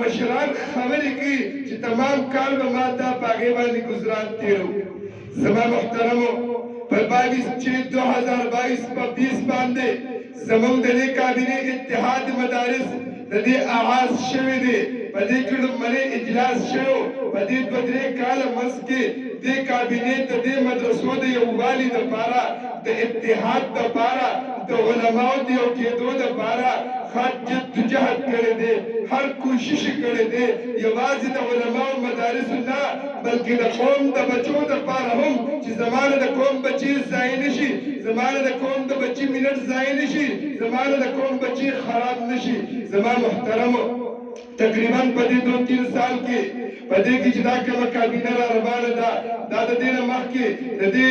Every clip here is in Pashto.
مشران خبرې کوي چې تمام کال به ما ته په هغې باندې ګزران تېرو. زما محترمو په 2022 په 20 باندې زموږ د دې کابینې اتحاد مدارس د دې آغاز شوی دی. په دې کې لومړی اجلاس شوی په دې 2-3 کاله منځ کې دې کابینې د دې مدرسو د یووالي دپاره د اتحاد دپاره د علماو د یو کېدو دپاره هر جدوجهد کړی دی، هر کوشش کړی دی. یوازې د علماو مدارسو نه بلکې د قوم د بچو دپاره هم چې زما د قوم بچي ضایع نه شي، زما د قوم د بچي منټ ضایع نه شي، زما د قوم بچي خراب نه شي. زما محترمو تقریبا په دې 2-3 سال کې په دې کې چې دا کومه کابینه را روانه ده دا د دې نه مخکې د دې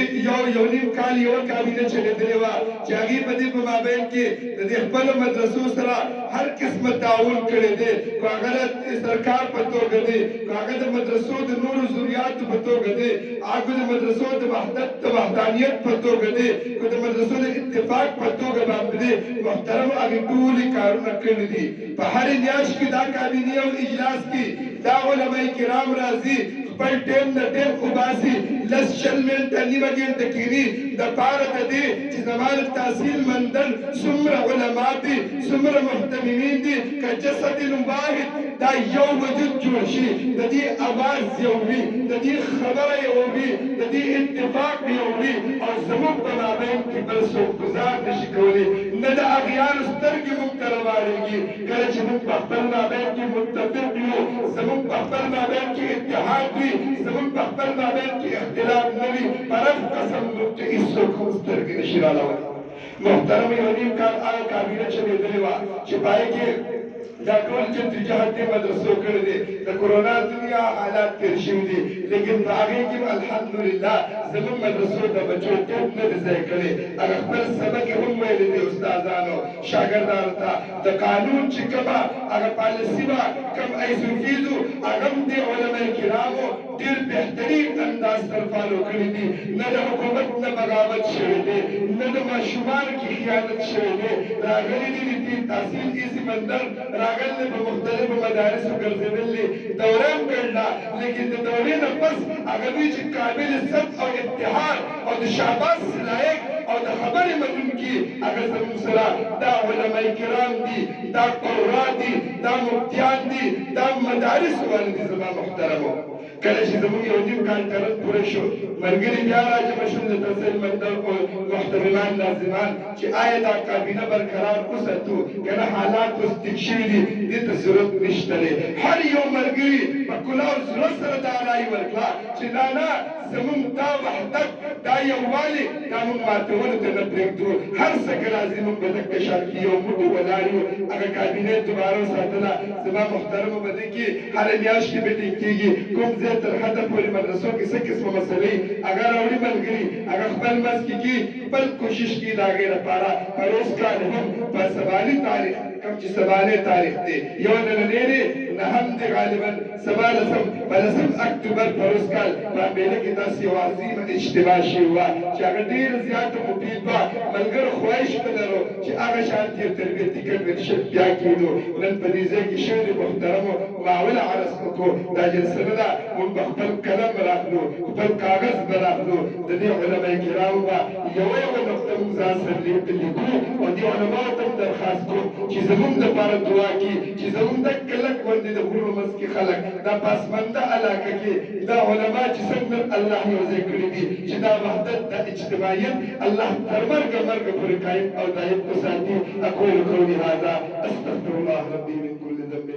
یو نیم کال یوه کابینه چلېدلې وه چې هغې په دې په مابین کې د دې خپلو مدرسو سره هر قسمه تعاون کړی دی، که هغه د سرکار په توګه دی، که هغه د مدرسو د نورو ضروریاتو په توګه دی، هغه د مدرسو د وحدت د وحدانیت په توګه دی، که د مدرسو د اتفاق په توګه باندې دی. محترم هغې ټولې کارونه کړي دي. په هرې میاشت کې دا کابینې او اجلاس کې دا علماء کرام راځي، خپل ټیم نه ټیم وباسي، 10-20 منټه نیمه ګنټه کښېني دپاره د دې چې زما د تحصیل مندل څومره علما دي، څومره محتممین دي، که جسد واحد دا یو وجود جوړ شي، د دې اواز یو وي، د دې خبره یو وي، د دې اتفاق یو وي او زموږ په مابین کې بل څوک ګزار نشي کولی. نه د اغیارو سترګې موږ ته راواړېږي کله چې موږ په خپل مابین کې متفق یو، زموږ په خپل مابین کې اتحاد وي، زموږ په خپل مابین کې اختلاف نه وي. په رب قسم موږ ته هېڅوک هم سترګې نشي رالاولی. محترم یو نیم کال هغه کابینه چلېدلې وه چې په هغې کې دا ټول جدوجهد دې مدرسو کړی دی. د کرونا دنیا حالات تېر شوي دي، لیکن په هغې کې الحمدلله زموږ مدرسو د بچو ټوپ نه دی ضایع کړی. هغه خپل سبق یې هم ویلی دی استادانو شاګردانو ته. د قانون چې کومه هغه پالیسي وه کوم ایسوفیزو هغه هم دې علماء کرامو ډېر بهترین انداز سره فالو کړي دي. نه د حکومت نه بغاوت شوی دی، نه د ماشومانو کې خیانت شوی دی. راغلي دي د تحصیل ایسي مندل راغلي دي په مختلفو مدارسو ګرځېدلي، دوره هم کړله، لیکن د دورې نه پس هغه دوی چې قابل صدق او اتحاد او د شاباس لایق او د خبرې منونکي هغه زموږ سره دا علماء کرام دي، دا قرا دي، دا مفتیان دي، دا مدارس والي دي. زما محترمو کله چې زموږ یو نیم کال ترت پوره شو، ملګري بیا راجمع شول د تحصیل مندل محترمان لازمان چې آیا دا کابینه برقرار وساتو که نه حالات اوس ټیټ شوي دي، دې ته ضرورت نشته دی. هر یو ملګري په کلاو زړه سره دا رایې ورکړه چې نه نه زموږ دا وحدت دا یووالی دا موږ ماتولو ته نه پرېږدو. هر څه که راځي موږ به دغه شان کې یو موټی ولاړ یو. هغه کابینې دوباره وساتله. زما محترمو په دې کې هره میاشت کې میټینګ کېږي، کوم ځای تر حده پورې مدرسو کې څه قسمه مسلې هغه راوړي ملګري، هغه خپل منځ کې کوي، خپل کوشش کوي د هغې لپاره. په روز کال هم په سباني تاریخ کوم چې سباني تاریخ دی یو نننی دی، نهم دی غالبا 15 اکتوبر په روز کال بامبېله کې داسې یو عظیمه اجتماع شوې وه چې هغه ډېره زیاته مفید وه. ملګرو خواهش به لرو چې هغه شانتي یو تربیتي کنونشن بیا کېدو. نن په دې ځای کې شوي دي محترمو معاول عرض وکړو دا جلسه نه ده، موږ به خپل قلم راخلو، خپل کاغذ به راخلو، د دې علماء کرامو به یوه یوه نقطه موږ ځان سره لیکو او دې علماو ته هم درخواست کوو چې زموږ دپاره دعا کړي چې زموږ دغه لږ غوندې د غرونو منځ کې خلک دا پاسمانده علاقه کې دا علما چې څنګه الله یو ځای کړي دي چې دا وحدت دا اجتماعیت الله تر مرګه پورې قایم او دایم وساتي. اقول قولي هذا استغفر الله ربي من كل ذنب